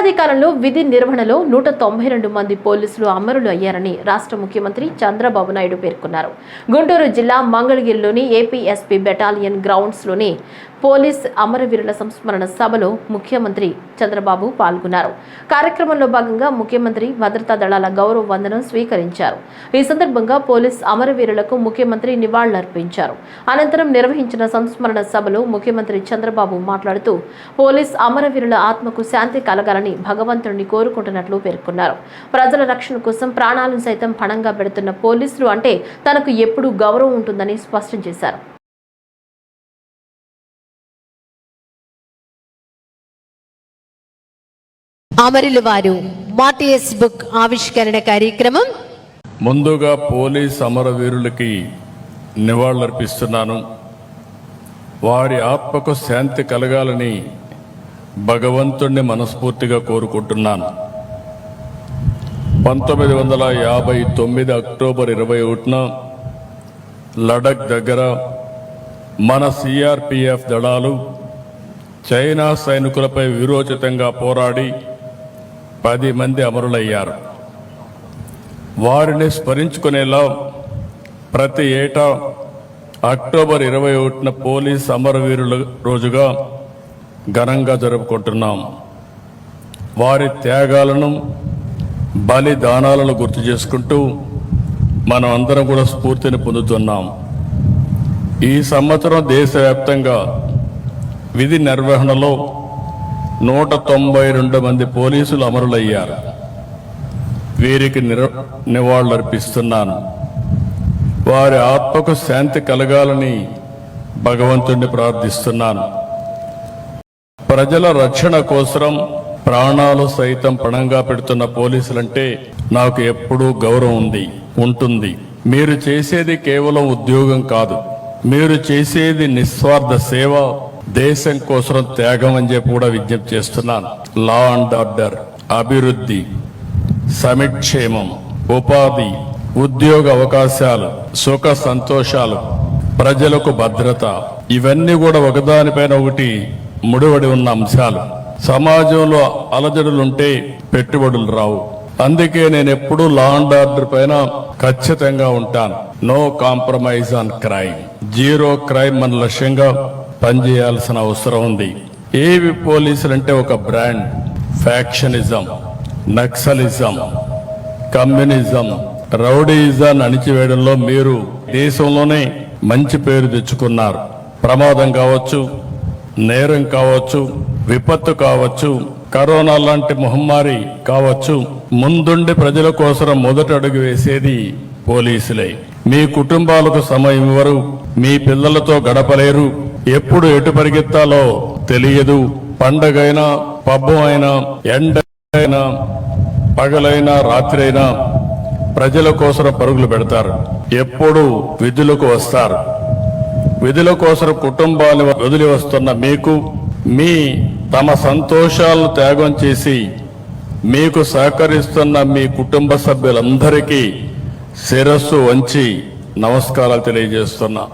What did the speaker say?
ఏడాది కాలంలో విధి నిర్వహణలో 192 మంది పోలీసులు అమరులు అయ్యారని రాష్ట్ర ముఖ్యమంత్రి చంద్రబాబు నాయుడు పేర్కొన్నారు. గుంటూరు జిల్లా మంగళగిరిలోని ఏపీఎస్పీ బెటాలియన్ గ్రౌండ్స్లోని పోలీస్ అమరవీరుల సంస్మరణ సభలో ముఖ్యమంత్రి చంద్రబాబు పాల్గొన్నారు. కార్యక్రమంలో భాగంగా ముఖ్యమంత్రి భద్రతా దళాల గౌరవ వందనం స్వీకరించారు. ఈ సందర్భంగా పోలీస్ అమరవీరులకు ముఖ్యమంత్రి నివాళులర్పించారు. అనంతరం నిర్వహించిన సంస్మరణ సభలో ముఖ్యమంత్రి చంద్రబాబు మాట్లాడుతూ పోలీస్ అమరవీరుల ఆత్మకు శాంతి కలగాలని భగవంతుడిని కోరుకుంటున్నట్లు పేర్కొన్నారు. ప్రజల రక్షణ కోసం ప్రాణాలను సైతం పణంగా పెడుతున్న పోలీసులు అంటే తనకు ఎప్పుడూ గౌరవం ఉంటుందని స్పష్టం చేశారు. అమరుల వారు మార్టియస్ బుక్ ఆవిష్కరణ కార్యక్రమం. ముందుగా పోలీస్ అమరవీరులకి నివాళులర్పిస్తున్నాను. వారి ఆత్మకు శాంతి కలగాలని భగవంతుణ్ణి మనస్ఫూర్తిగా కోరుకుంటున్నాను. 1959 అక్టోబర్ 21న లడక్ దగ్గర మన సిఆర్పిఎఫ్ దళాలు చైనా సైనికులపై వీరోచితంగా పోరాడి 10 మంది అమరులయ్యారు. వారిని స్మరించుకునేలా ప్రతి ఏటా అక్టోబర్ 21న పోలీస్ అమరవీరుల రోజుగా ఘనంగా జరుపుకుంటున్నాం. వారి త్యాగాలను బలిదానాలను గుర్తు చేసుకుంటూ మనం అందరం కూడా స్ఫూర్తిని పొందుతున్నాం. ఈ సంవత్సరం దేశవ్యాప్తంగా విధి నిర్వహణలో 192 మంది పోలీసులు అమరులయ్యారు. వీరికి నివాళులర్పిస్తున్నాను. వారి ఆత్మకు శాంతి కలగాలని భగవంతుణ్ణి ప్రార్థిస్తున్నాను. ప్రజల రక్షణ కోసం ప్రాణాలు సైతం పణంగా పెడుతున్న పోలీసులంటే నాకు ఎప్పుడూ గౌరవం ఉంటుంది. మీరు చేసేది కేవలం ఉద్యోగం కాదు, మీరు చేసేది నిస్వార్థ సేవ, దేశం కోసం త్యాగం అని చెప్పి కూడా విజ్ఞప్తి చేస్తున్నాను. లా అండ్ ఆర్డర్, అభివృద్ధి, సమిక్షేమం, ఉపాధి, ఉద్యోగ అవకాశాలు, సుఖ సంతోషాలు, ప్రజలకు భద్రత, ఇవన్నీ కూడా ఒకదానిపైన ఒకటి ముడిపడి ఉన్న అంశాలు. సమాజంలో అలజడులుంటే పెట్టుబడులు రావు. అందుకే నేను ఎప్పుడూ లా అండ్ ఆర్డర్ పైన ఖచ్చితంగా ఉంటాను. No compromise on crime, zero crime మన లక్ష్యంగా పనిచేయాల్సిన అవసరం ఉంది. ఏవి పోలీసులు అంటే ఒక బ్రాండ్. ఫ్యాక్షనిజం, నక్సలిజం, కమ్యూనిజం, రౌడీయిజాన్ని అణిచివేయడంలో మీరు దేశంలోనే మంచి పేరు తెచ్చుకున్నారు. ప్రమాదం కావచ్చు, నేరం కావచ్చు, విపత్తు కావచ్చు, కరోనా లాంటి మహమ్మారి కావచ్చు, ముందుండి ప్రజల కోసం మొదటి అడుగు వేసేది పోలీసులే. మీ కుటుంబాలకు సమయం ఇవ్వరు, మీ పిల్లలతో గడపలేరు, ఎప్పుడు ఎటు పరిగెత్తాలో తెలియదు. పండగైనా, పబ్బం అయినా, ఎండైనా, పగలైనా, రాత్రి అయినా ప్రజల కోసం పరుగులు పెడతారు. ఎప్పుడు విధులకు వస్తారు. విధుల కోసం కుటుంబాన్ని వదిలి వస్తున్న మీకు, తమ సంతోషాలను త్యాగం చేసి మీకు సహకరిస్తున్న మీ కుటుంబ సభ్యులందరికీ శిరస్సు వంచి నమస్కారాలు తెలియజేస్తున్నా.